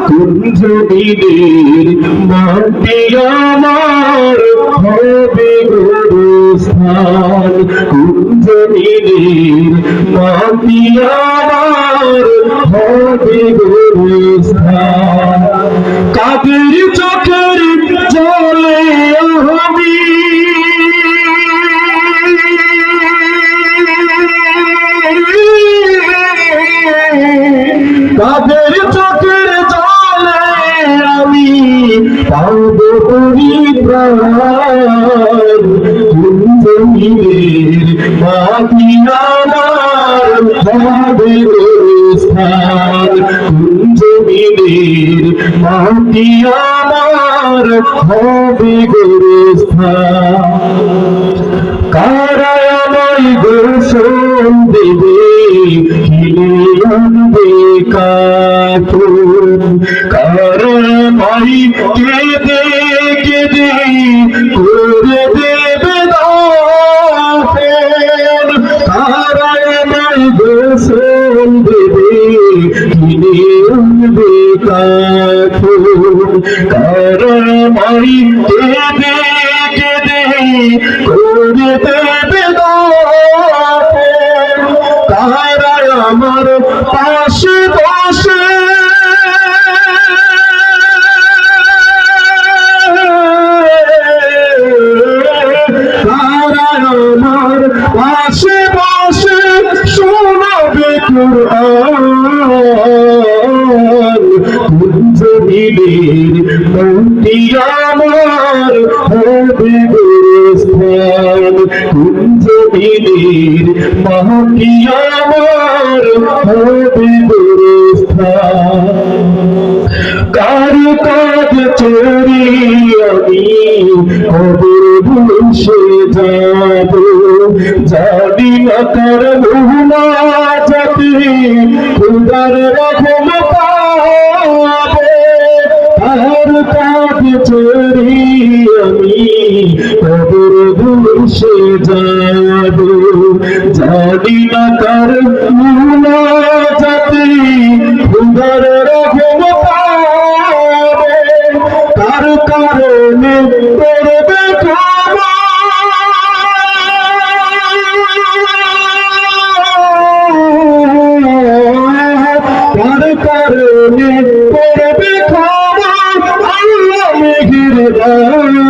কুঞ্জবিদের মাটি আমার হবে গোরস্থান, কুঞ্জবিদের মাটি আমার হবে গোরস্থান। কাদের চোখের জলে আমি কাদের চোখের জলে আমি পাব পরিত্রাণ, কুঞ্জবিদের মাটি আমার হবে গোরস্থান, কুঞ্জবিদের মাটি আমার হবে গোরস্থান। কারা আমায় গোসল দেবে কিনে আনবে কাপড়, কারা আমায় কেঁদে কেঁদে করে দেবে দাফন, কারা আমায় গোসল দেবে কিনে আনবে কাপড়, কারা আমায় কেঁদে কেঁদে করে দেবে দাফন, কারা আমার পাশে বসে কারা আমার পাশে বসে শোনাবে কুরআন, কুঞ্জবিদের মাটি আমার হবে গোরস্থান, কুঞ্জবিদের মাটি আমার হবে গোরস্থান। কার কাজ চোরি আমি কবর বসে যাব, জানি না কার মোহনা যাতে খোদার রহম পাবে, কার কাজ চোরি আমি কবর বসে যাব, জানি না কার মোহনা যাতে খোদার রহম পাবে, কার কারণে করবে ক্ষমা, কার কারণে করবে ক্ষমা আল্লাহ মেহেরবান,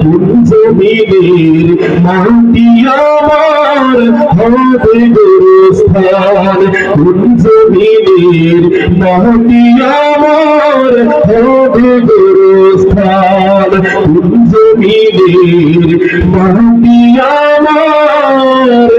কুঞ্জবিদের মাটি আমার হবে গোরস্থান, কুঞ্জবিদের মাটি আমার হবে গোরস্থান, কুঞ্জবিদের মাটি আমার